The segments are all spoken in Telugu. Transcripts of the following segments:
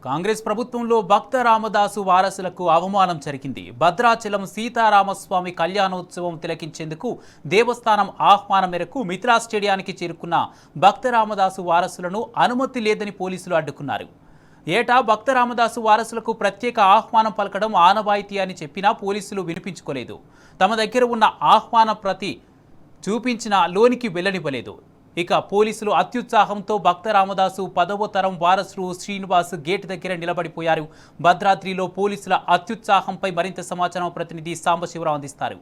కాంగ్రెస్ ప్రభుత్వంలో భక్త రామదాసు వారసులకు అవమానం జరిగింది. భద్రాచలం సీతారామస్వామి కళ్యాణోత్సవం తిలకించేందుకు దేవస్థానం ఆహ్వానం మేరకు మిథిలా స్టేడియానికి చేరుకున్న భక్త రామదాసు వారసులను అనుమతి లేదని పోలీసులు అడ్డుకున్నారు. ఏటా భక్త రామదాసు వారసులకు ప్రత్యేక ఆహ్వానం పలకడం ఆనవాయితీ అని చెప్పినా పోలీసులు వినిపించుకోలేదు. తమ దగ్గర ఉన్న ఆహ్వాన ప్రతి చూపించినా లోనికి వెళ్లనివ్వలేదు. ఇక పోలీసులు అత్యుత్సాహంతో భక్త రామదాసు 10వ తరం వారసుడు శ్రీనివాస్ గేట్ దగ్గర నిలబడిపోయారు. భద్రాద్రిలో పోలీసుల అత్యుత్సాహంపై మరింత సమాచారం ప్రతినిధి సాంబశివరావు అందిస్తారు.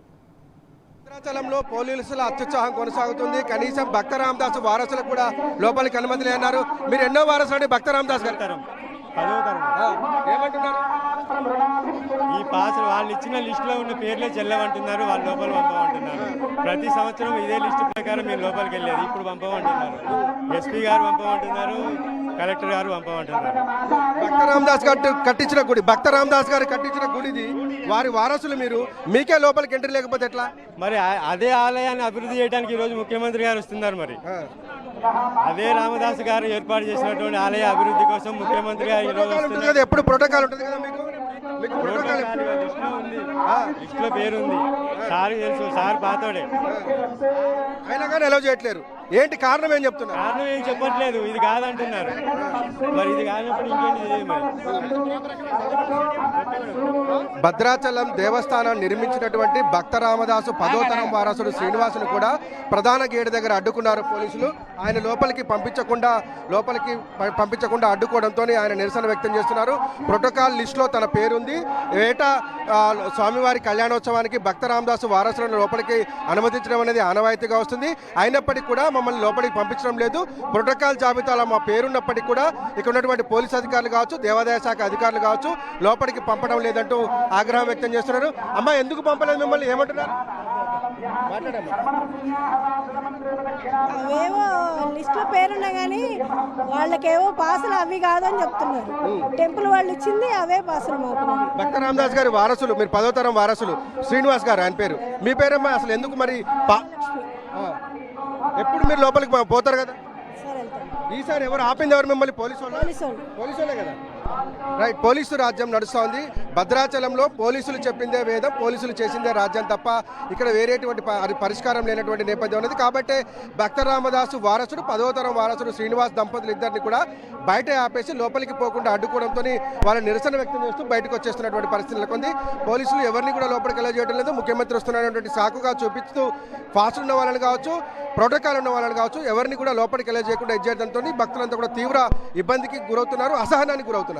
భద్రాచలంలో పోలీసుల అత్యుత్సాహం కొనసాగుతుంది. కనీసం భక్త రామదాసు వారసులకు కూడా లోపలికి అనుమతి లేన్నారు. మీరు ఎన్నో వారసులు అండి భక్త రామదాస్ గారు? 10వ తరం. ఏమంటున్నారు? ఈ పాసులు వాళ్ళు ఇచ్చిన లిస్టులో ఉన్న పేర్లే చెల్లవంటున్నారు, వాళ్ళు లోపల పంపమంటున్నారు. ప్రతి సంవత్సరం ఇదే లిస్టు ప్రకారం మీరు లోపలికి వెళ్ళేది, ఇప్పుడు పంపమంటున్నారు. ఎస్పీ గారు పంపమంటున్నారు, కలెక్టర్ గారు పంపమంటున్నారు. భక్త రామదాస్ గారు కట్టించిన గుడి, భక్త రామదాస్ గారు కట్టించిన గుడిది, వారి వారసులు మీరు, మీకే లోపలికి ఎంట్రీ లేకపోతే ఎట్లా? మరి అదే ఆలయాన్ని అభివృద్ధి చేయడానికి ఈరోజు ముఖ్యమంత్రి గారు వస్తున్నారు. మరి అదే రామదాస్ గారు ఏర్పాటు చేసినటువంటి ఆలయ అభివృద్ధి కోసం ముఖ్యమంత్రి గారు ఈరోజు వస్తున్నారు. ఎప్పుడు ప్రోటోకాల్ ఉంటుంది కదా మీకు? లిస్టులో పేరు ఉంది, సార్ తెలుసు, సార్ పాతోడే, అయినా కానీ అలౌ చేయట్లేరు. ఏంటి కారణం? ఏం చెప్తున్నారు? కారణం ఏం చెప్పట్లేదు, ఇది కాదంటున్నారు. మరి ఇది కానప్పుడు ఇంకేంటి తెలియదు. మరి భద్రాచలం దేవస్థానం నిర్మించినటువంటి భక్త రామదాసు 10వ తరం వారసుడు శ్రీనివాసును కూడా ప్రధాన గేటు దగ్గర అడ్డుకున్నారు పోలీసులు. ఆయన లోపలికి పంపించకుండా అడ్డుకోవడంతో ఆయన నిరసన వ్యక్తం చేస్తున్నారు. ప్రోటోకాల్ లిస్టులో తన పేరుంది. ఏటా స్వామివారి కళ్యాణోత్సవానికి భక్త రామదాసు వారసులను లోపలికి అనుమతించడం అనేది ఆనవాయితీగా వస్తుంది. అయినప్పటికీ కూడా మమ్మల్ని లోపలికి పంపించడం లేదు. ప్రోటోకాల్ జాబితాలో మా పేరున్నప్పటికీ కూడా ఇక్కడ ఉన్నటువంటి పోలీసు అధికారులు కావచ్చు, దేవాదాయ శాఖ అధికారులు కావచ్చు, లోపలికి పంపడం లేదంటూ ఆగ్రహం వ్యక్తం చేస్తున్నారు. అమ్మా, ఎందుకు పంపలేదు మిమ్మల్ని? ఏమంటున్నారు? అవేవో లిస్టులో పేరున్నా కానీ వాళ్ళకేవో పాసులు అవి కాదని చెప్తున్నారు. టెంపుల్ వాళ్ళు ఇచ్చింది అవే పాసులు మాకు. భక్త రామదాస్ గారి వారసులు, మీరు 10వ తరం వారసులు శ్రీనివాస్ గారు, ఆయన పేరు. మీ పేరమ్మా? అసలు ఎందుకు మరి ఎప్పుడు మీరు లోపలికి పోతారు కదా? ఈసారి ఎవరు ఆపింది? ఎవరు మిమ్మల్ని? పోలీసు వాళ్ళే కదా? రైట్. పోలీసు రాజ్యం నడుస్తోంది భద్రాచలంలో. పోలీసులు చెప్పిందే వేదం, పోలీసులు చేసిందే రాజ్యం తప్ప ఇక్కడ వేరేటువంటి పరిష్కారం లేనటువంటి నేపథ్యం ఉన్నది. కాబట్టి భక్త రామదాసు వారసుడు 10వ తరం వారసుడు శ్రీనివాస్ దంపతులు ఇద్దరిని కూడా బయట ఆపేసి లోపలికి పోకుండా అడ్డుకోవడంతో వాళ్ళ నిరసన వ్యక్తం చేస్తూ బయటకు వచ్చేస్తున్నటువంటి పరిస్థితి నెలకొంది. పోలీసులు ఎవరిని కూడా లోపలికి వెళ్ళ చేయడం లేదు. ముఖ్యమంత్రి వస్తున్నటువంటి సాకుగా చూపిస్తూ ఫాస్ట్ ఉన్న వాళ్ళని కావచ్చు, ప్రోటోకాల్ ఉన్న వాళ్ళని కావచ్చు, ఎవరిని కూడా లోపలికి వెళ్ళ చేయకుండా ఇచ్చేయడంతో భక్తులంతా కూడా తీవ్ర ఇబ్బందికి గురవుతున్నారు, అసహనానికి గురవుతున్నారు.